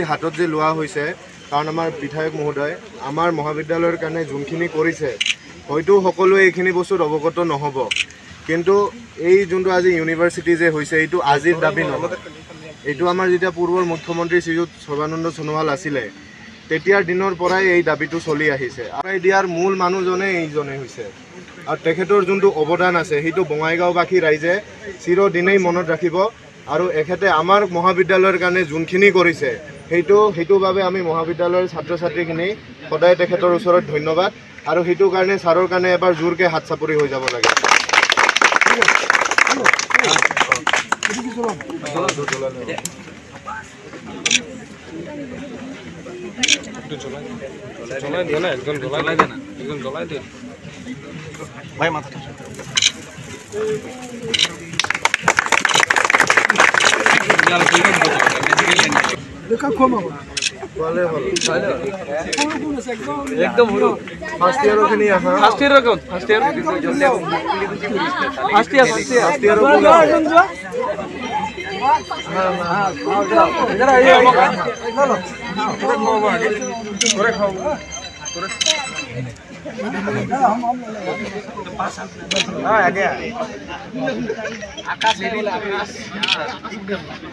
হাতত যে লোৱা হৈছে কাৰণ আমাৰ বিধায়ক মহোদয় আমাৰ মহাবিদ্যালয়ৰ কাৰণে যোনখিনি কৰিছে হয়তো সকলোৱে এইখিনি বস্তুত অৱগত নহ'ব কিন্তু এই যোনটো আজি ইউনিভাৰ্চিটি যে হৈছে এইটো আজিৰ দাবী নহয় এইটো আমাৰ যেতিয়া পূৰ্বৰ মুখ্যমন্ত্ৰী শ্ৰীযুত সৰ্বানন্দ সোণোৱাল আছিলে তেতিয়াৰ দিনৰ পৰাই এই দাবীটো চলি আহিছে আৰু দিয়াৰ মূল মানুহজনে এইজনে হৈছে আৰু তেখেতৰ যোনটো অৱদান আছে সেইটো বঙাইগাঁওবাসী ৰাইজে চিৰদিনেই মনত ৰাখিব আৰু এখেতে আমাৰ মহাবিদ্যালয়ৰ কাৰণে যোনখিনি কৰিছে সেইটো বাবে আমি মহাবিদ্যালয়ৰ ছাত্ৰ ছাত্ৰীখিনি সদায় তেখেতৰ ওচৰত ধন্যবাদ আৰু সেইটো কাৰণে ছাৰৰ কাৰণে এবাৰ জোৰকৈ হাত চাপৰি হৈ যাব লাগে ভাই মাথা একদম ফাৰ্স্ট ইয়াৰখিনি আহা ফাৰ্স্ট ইয়াৰ কোন ফাৰ্স্ট ইয়াৰ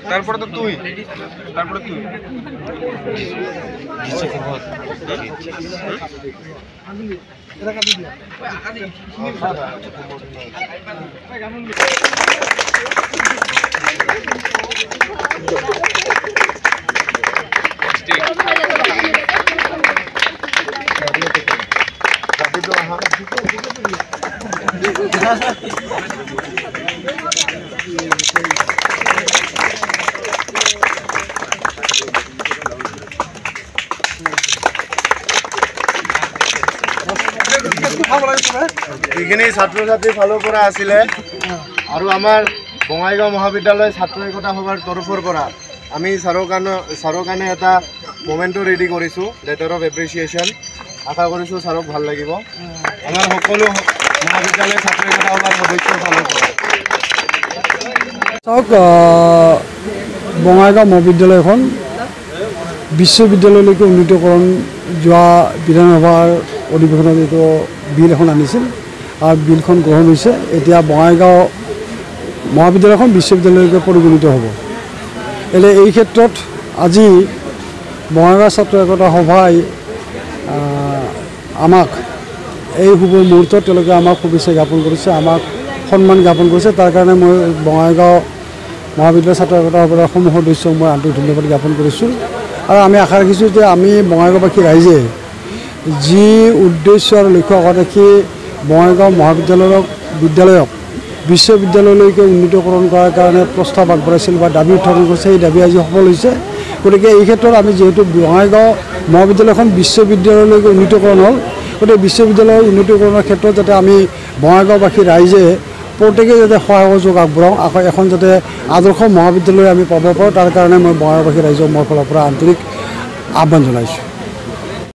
তাৰপৰে তো তুই যিখিনি ছাত্ৰ ছাত্ৰীৰ ফালৰ পৰা আছিলে আৰু আমাৰ বঙাইগাঁও মহাবিদ্যালয় ছাত্ৰ একতা সভাৰ তৰফৰ পৰা আমি ছাৰৰ কাৰণে এটা মোমেণ্টো ৰেডি কৰিছোঁ লেটাৰ অফ এপ্ৰিচিয়েশ্যন আশা কৰিছোঁ ছাৰক ভাল লাগিব আমাৰ সকলো মহাবিদ্যালয় ছাত্ৰ একতা সভাৰ সদস্যৰ ফালৰ পৰা চাওক বঙাইগাঁও মহাবিদ্যালয়খন বিশ্ববিদ্যালয়লৈকে উন্নীতকৰণ যোৱা বিধানসভাৰ অধিৱেশনত এইটো বিল এখন আনিছিল আৰু বিলখন গ্ৰহণ হৈছে এতিয়া বঙাইগাঁও মহাবিদ্যালয়খন বিশ্ববিদ্যালয়লৈকে পৰিগণিত হ'ব এনে এই ক্ষেত্ৰত আজি বঙাইগাঁও ছাত্ৰ একতা সভাই আমাক এই শুভ মুহূৰ্তত তেওঁলোকে আমাক শুভেচ্ছা জ্ঞাপন কৰিছে আমাক সন্মান জ্ঞাপন কৰিছে তাৰ কাৰণে মই বঙাইগাঁও মহাবিদ্যালয় ছাত্ৰ একতা সভাৰ সমূহ সদস্যক মই আন্তৰিক ধন্যবাদ জ্ঞাপন কৰিছোঁ আৰু আমি আশা ৰাখিছোঁ যে আমি বঙাইগাঁওবাসী ৰাইজে যি উদ্দেশ্য আৰু লক্ষ্য ৰাখি বঙাইগাঁও মহাবিদ্যালয়ক বিশ্ববিদ্যালয়লৈকে উন্নীতকৰণ কৰাৰ কাৰণে প্ৰস্তাৱ আগবঢ়াইছিল বা দাবী উত্থাপন কৰিছে সেই দাবী আজি সফল হৈছে গতিকে এই ক্ষেত্ৰত আমি যিহেতু বঙাইগাঁও মহাবিদ্যালয়খন বিশ্ববিদ্যালয়লৈকে উন্নীতকৰণ হ'ল গতিকে বিশ্ববিদ্যালয়ৰ উন্নীতকৰণৰ ক্ষেত্ৰত যাতে আমি বঙাইগাঁওবাসী ৰাইজে প্ৰত্যেকে যাতে সহায় সহযোগ আগবঢ়াওঁ আকৌ এখন যাতে আদৰ্শ মহাবিদ্যালয় আমি পাব পাৰোঁ তাৰ কাৰণে মই বঙাইগাঁওবাসী ৰাইজক মোৰ ফালৰ পৰা আন্তৰিক আহ্বান জনাইছোঁ।